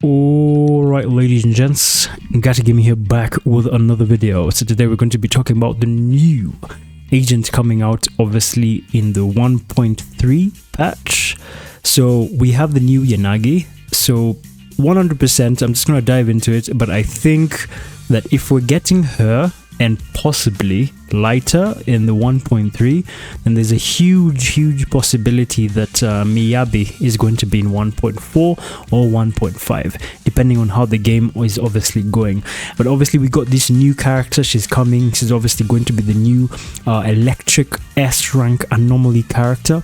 Alright, ladies and gents, Gatagame here back with another video. So today we're going to be talking about the new agent coming out, obviously in the 1.3 patch. So we have the new YANAGI. So 100%, I'm just going to dive into it, but I think that if we're getting her and possibly lighter in the 1.3, then there's a huge possibility that Miyabi is going to be in 1.4 or 1.5, depending on how the game is obviously going. But obviously we got this new character. She's coming. She's obviously going to be the new electric S rank anomaly character.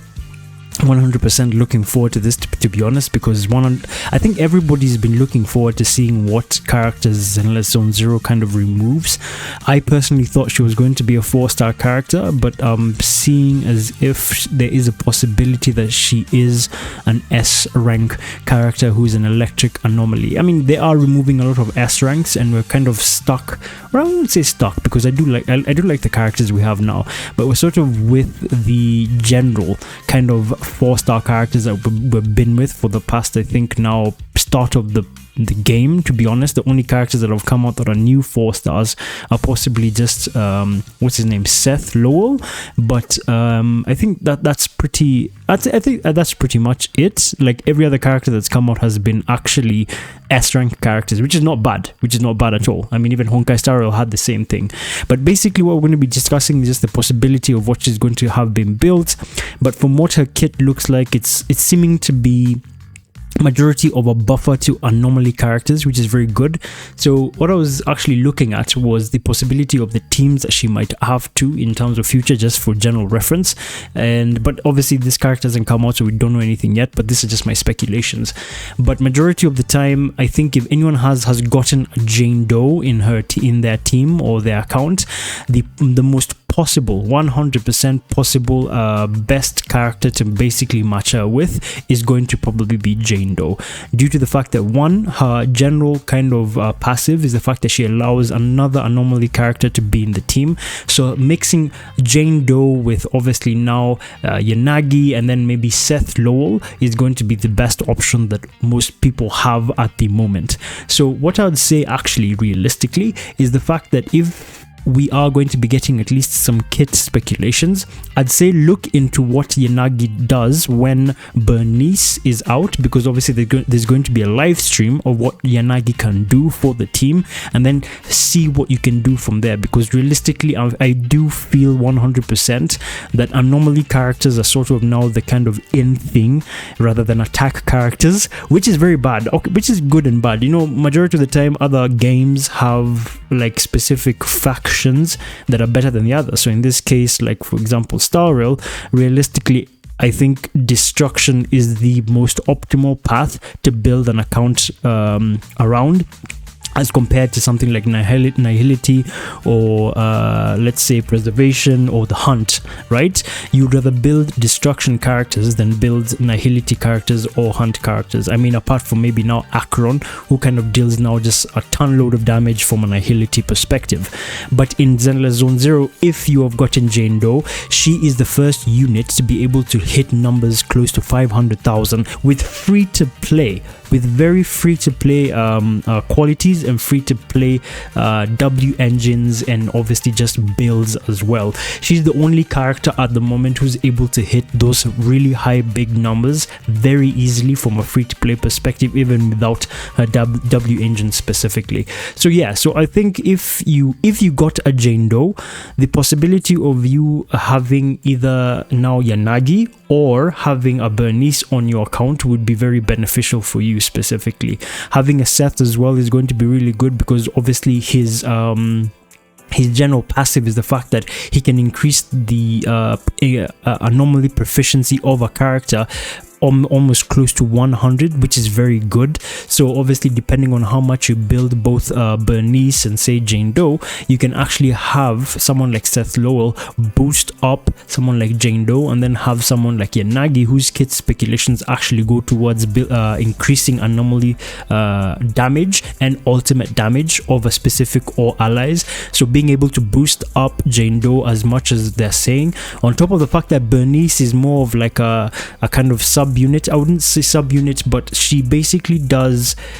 100% looking forward to this, to be honest, because I think everybody's been looking forward to seeing what characters Zenless Zone Zero kind of removes. I personally thought she was going to be a 4-star character, but seeing as if there is a possibility that she is an S rank character who's an electric anomaly. I mean, they are removing a lot of S ranks and we're kind of stuck, or I wouldn't say stuck, because I do like the characters we have now, but we're sort of with the general kind of 4-star characters that we've been with for the past, I think now, start of the game. To be honest, the only characters that have come out that are new 4 stars are possibly just what's his name, Seth Lowell. But I think that's pretty much it. Like every other character that's come out has been actually S rank characters, which is not bad at all. I mean, even Honkai Star Rail had the same thing. But basically what we're going to be discussing is just the possibility of what she's going to have been built. But from what her kit looks like, it's seeming to be majority of a buffer to anomaly characters, which is very good. So what I was actually looking at was the possibility of the teams that she might have to in terms of future, just for general reference. But obviously this character hasn't come out, so we don't know anything yet, but this is just my speculations. But majority of the time, I think if anyone has gotten a Jane Doe in their team or their account, the most possible, 100% possible best character to basically match her with is going to probably be Jane Doe, due to the fact that one, her general kind of passive is the fact that she allows another anomaly character to be in the team. So mixing Jane Doe with obviously now YANAGI and then maybe Seth Lowell is going to be the best option that most people have at the moment. So what I would say actually realistically is the fact that if we are going to be getting at least some kit speculations, I'd say look into what YANAGI does when Bernice is out, because obviously there's going to be a live stream of what YANAGI can do for the team, and then see what you can do from there. Because realistically, I do feel 100% that anomaly characters are sort of now the kind of in thing rather than attack characters, which is very bad, which is good and bad. You know, majority of the time other games have like specific factions that are better than the others. So in this case, like for example Star Rail, realistically I think destruction is the most optimal path to build an account around, as compared to something like nihility or let's say preservation or the hunt, right? You'd rather build destruction characters than build nihility characters or hunt characters. I mean, apart from maybe now Akron, who kind of deals now just a ton load of damage from a nihility perspective. But in Zenless Zone Zero, if you have gotten Jane Doe, she is the first unit to be able to hit numbers close to 500,000 with very free to play qualities and free to play W engines, and obviously just builds as well. She's the only character at the moment who's able to hit those really high big numbers very easily from a free to play perspective, even without her W engine specifically. So yeah, so I think if you got a Jane Doe, the possibility of you having either now YANAGI or having a Bernice on your account would be very beneficial for you specifically. Having a Seth as well is going to be really good, because obviously his general passive is the fact that he can increase the anomaly proficiency of a character almost close to 100, which is very good. So obviously, depending on how much you build both Bernice and say Jane Doe, you can actually have someone like Seth Lowell boost up someone like Jane Doe, and then have someone like YANAGI whose kit speculations actually go towards increasing anomaly damage and ultimate damage of a specific or allies. So being able to boost up Jane Doe as much as they're saying, on top of the fact that Bernice is more of like a kind of sub subunit. I wouldn't say subunit, but she basically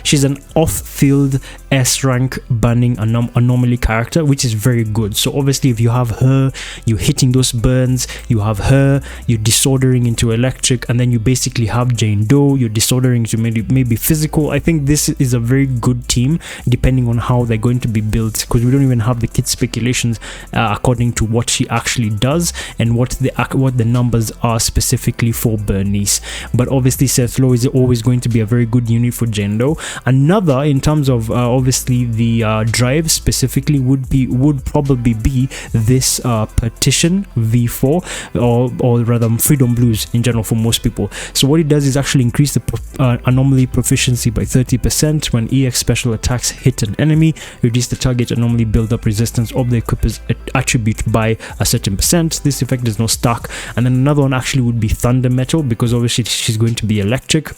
she's an off-field S rank burning anomaly character, which is very good. So obviously if you have her, you're hitting those burns, you have her, you're disordering into electric, and then you basically have Jane Doe, you're disordering to maybe physical. I think this is a very good team depending on how they're going to be built, because we don't even have the kit speculations according to what she actually does and what the numbers are specifically for Bernice. But obviously Seth Lowe is always going to be a very good unit for Jane Doe. Another, in terms of obviously the drive specifically, would probably be this Petition V4, or rather Freedom Blues in general for most people. So what it does is actually increase the anomaly proficiency by 30% when EX special attacks hit an enemy, reduce the target anomaly build-up resistance of the equiper's attribute by a certain percent. This effect does not stack. And then another one actually would be Thunder Metal, because obviously she's going to be electric.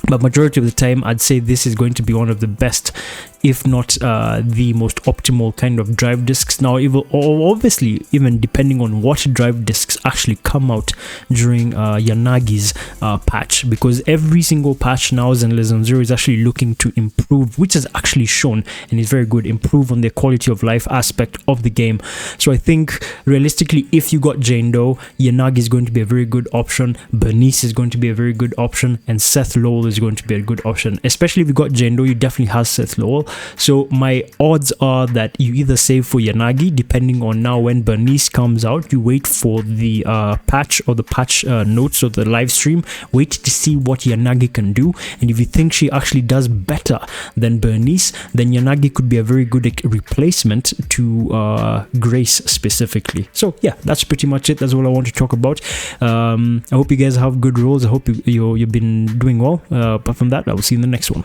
But majority of the time, I'd say this is going to be one of the best, if not the most optimal kind of drive discs. Now, obviously, even depending on what drive discs actually come out during Yanagi's patch, because every single patch now, Zenless on Zero is actually looking to improve, which is actually shown and is very good, improve on the quality of life aspect of the game. So I think realistically, if you got Jane Doe, Yanagi is going to be a very good option, Bernice is going to be a very good option, and Seth Lowell is going to be a good option. Especially if you got Jane Doe, you definitely have Seth Lowell. So my odds are that you either save for Yanagi, depending on now when Bernice comes out, you wait for the patch or the patch notes or the live stream, wait to see what Yanagi can do, and if you think she actually does better than Bernice, then Yanagi could be a very good replacement to Grace specifically. So yeah, that's pretty much it. That's all I want to talk about. I hope you guys have good rolls. I hope you've been doing well. Apart from that, I will see you in the next one.